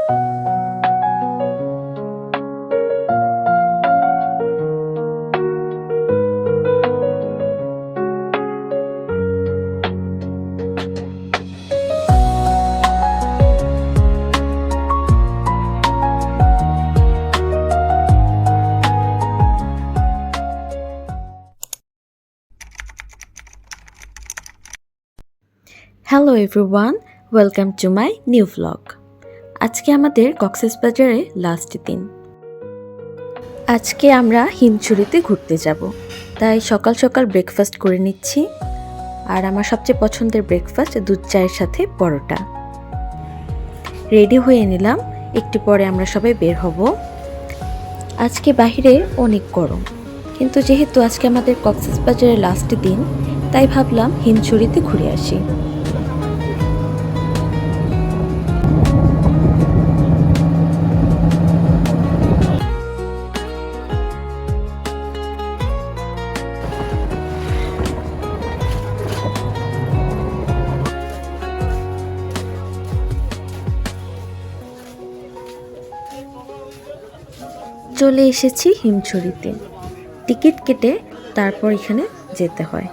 Hello everyone, welcome to my new vlog. আজকে আমাদের কক্সবাজারে লাস্ট দিন। আজকে আমরা হিমছড়িতে ঘুরতে যাব, তাই সকাল সকাল ব্রেকফাস্ট করে নিচ্ছি। আর আমার সবচেয়ে পছন্দের ব্রেকফাস্ট দুধ চায়ের সাথে পরোটা। রেডি হয়ে নিলাম, একটু পরে আমরা সবাই বের হব। আজকে বাহিরে অনেক গরম, কিন্তু যেহেতু আজকে আমাদের কক্সবাজারের লাস্ট দিন, তাই ভাবলাম হিমছড়িতে ঘুরে আসি। চলে এসেছি হিমছড়িতে। টিকিট কেটে তারপর এখানে যেতে হয়।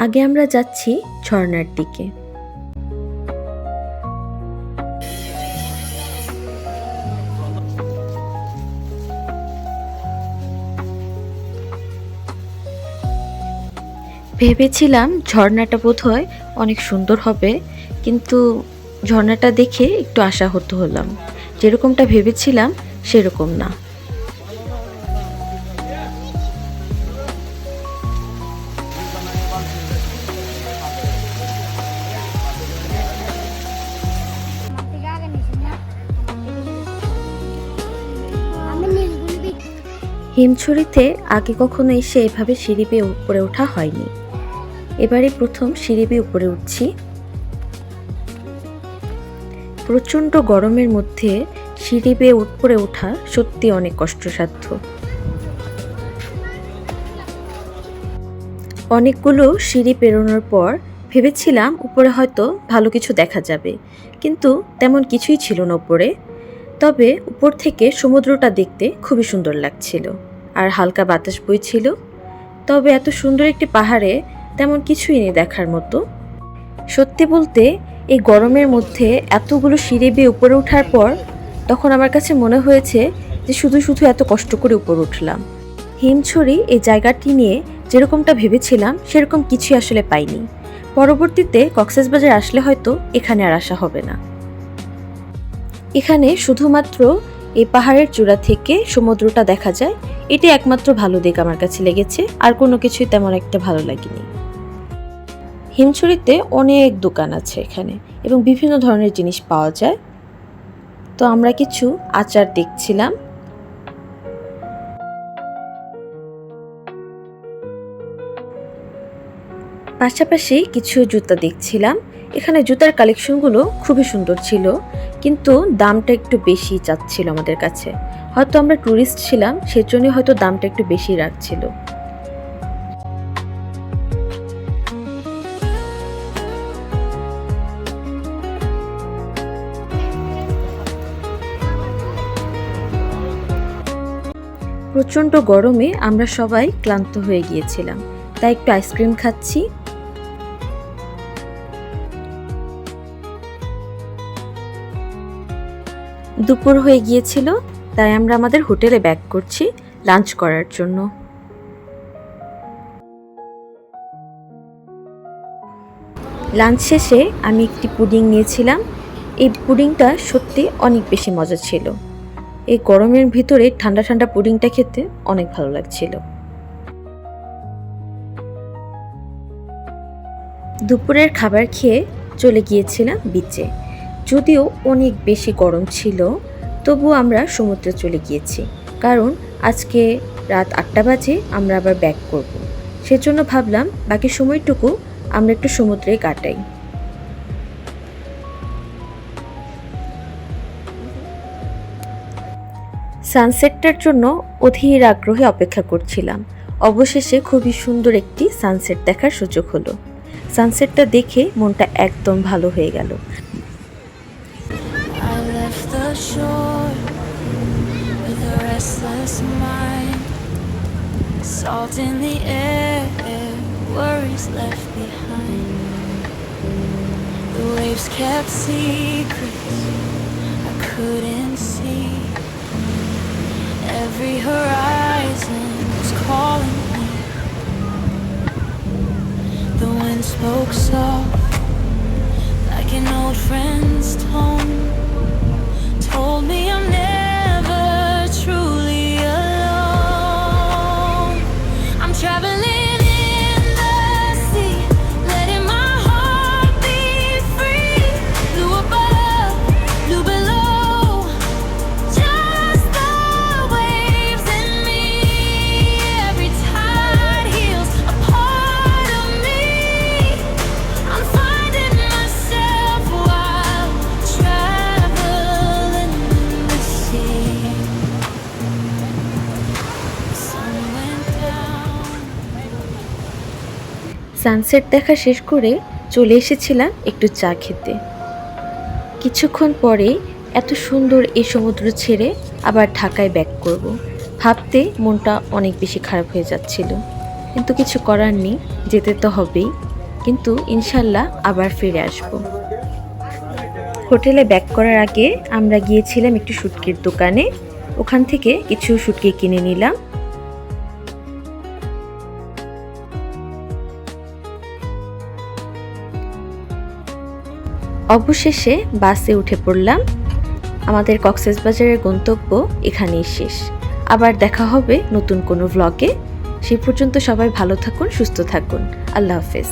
আগে আমরা যাচ্ছি ঝর্ণার দিকে। ভেবেছিলাম ঝর্ণাটা বোধহয় অনেক সুন্দর হবে, কিন্তু ঝর্ণাটা দেখে একটু আশাহত হলাম। যেরকমটা ভেবেছিলাম সেরকম না। হিমছড়িতে আগে কখনো এসে এভাবে সিঁড়ি বেয়ে উপরে ওঠা হয়নি। এবারে প্রথম সিঁড়ি বেয়ে উপরে উঠছি। প্রচণ্ড গরমের মধ্যে সিঁড়ি বেয়ে উপরে ওঠা সত্যি অনেক কষ্টসাধ্য। অনেকগুলো সিঁড়ি পেরোনোর পর ভেবেছিলাম উপরে হয়তো ভালো কিছু দেখা যাবে, কিন্তু তেমন কিছুই ছিল না উপরে। তবে উপর থেকে সমুদ্রটা দেখতে খুবই সুন্দর লাগছিল, আর হালকা বাতাস বইছিল। তবে এত সুন্দর একটি পাহাড়ে তেমন কিছুই নেই দেখার মতো। সত্যি বলতে এই গরমের মধ্যে এতগুলো সিঁড়ি বেয়ে উপরে ওঠার পর তখন আমার কাছে মনে হয়েছে যে শুধু শুধু এত কষ্ট করে উপরে উঠলাম। হিমছড়ি এই জায়গাটি নিয়ে যেরকমটা ভেবেছিলাম সেরকম কিছুই আসলে পাইনি। পরবর্তীতে কক্সবাজার আসলে হয়তো এখানে আর আসা হবে না। এখানে শুধুমাত্র এই পাহাড়ের চূড়া থেকে সমুদ্রটা দেখা যায়, এটি একমাত্র ভালো দিক আমার কাছে লেগেছে। আর কোনো কিছুই তেমন একটা ভালো লাগেনি। হিমছড়িতে অনেক দোকান আছে এখানে, এবং বিভিন্ন ধরনের জিনিস পাওয়া যায়। তো আমরা কিছু আচার দেখছিলাম। পাশাপাশি কিছু জুতা দেখছিলাম। এখানে জুতার কালেকশনগুলো খুবই সুন্দর ছিল, কিন্তু দামটা একটু বেশি চাচ্ছিল আমাদের কাছে। হয়তো আমরা ট্যুরিস্ট ছিলাম, সেজন্য হয়তো দামটা একটু বেশি রাখছিল। প্রচণ্ড গরমে আমরা সবাই ক্লান্ত হয়ে গিয়েছিলাম, তাই একটু আইসক্রিম খাচ্ছি। দুপুর হয়ে গিয়েছিল, তাই আমরা আমাদের হোটেলে ব্যাক করছি লাঞ্চ করার জন্য। লাঞ্চ শেষে আমি একটি পুডিং নিয়েছিলাম। এই পুডিংটা সত্যি অনেক বেশি মজা ছিল। এই গরমের ভিতরে ঠান্ডা ঠান্ডা পুডিংটা খেতে অনেক ভালো লাগছিল। দুপুরের খাবার খেয়ে চলে গিয়েছিলাম বিচে। যদিও অনেক বেশি গরম ছিল, তবুও আমরা সমুদ্রে চলে গিয়েছি, কারণ আজকে রাত 8টা বাজে আমরা আবার ব্যাক করব। সেজন্য ভাবলাম বাকি সময়টুকু আমরা একটু সমুদ্রে কাটাই। সানসেটটার জন্য অধীর আগ্রহে অপেক্ষা করছিলাম। অবশেষে খুবই সুন্দর একটি সানসেট দেখার সুযোগ হলো। সানসেটটা দেখে মনটা একদম ভালো হয়ে গেল। the shore with a restless mind. Salt in the air, worries left behind. The waves kept secrets I couldn't see. Every horizon was calling me. The wind spoke soft, like an old friend's tone. Told me I'm never truly alone. I'm traveling in the sea, letting my heart be free. Blue above, blue below, just the waves and me. Every tide heals a part of me. I'm finding myself while traveling the sea. Sun went down. Sunset দেখা শেষ করে চলে এসেছিলাম একটু চা খেতে। কিছুক্ষণ পরেই এত সুন্দর এই সমুদ্র ছেড়ে আবার ঢাকায় ব্যাক করব। ভাবতে মনটা অনেক বেশি খারাপ হয়ে যাচ্ছিল, কিন্তু কিছু করার নেই, যেতে তো হবেই। কিন্তু ইনশাল্লাহ আবার ফিরে আসব। হোটেলে ব্যাক করার আগে আমরা গিয়েছিলাম একটু শুটকির দোকানে, ওখান থেকে কিছু শুটকি কিনে নিলাম। অবশেষে বাসে উঠে পড়লাম। আমাদের কক্সবাজারের গন্তব্য এখানেই শেষ। আবার দেখা হবে নতুন কোনো ভ্লগে। সেই পর্যন্ত সবাই ভালো থাকুন, সুস্থ থাকুন। আল্লাহ হাফেজ।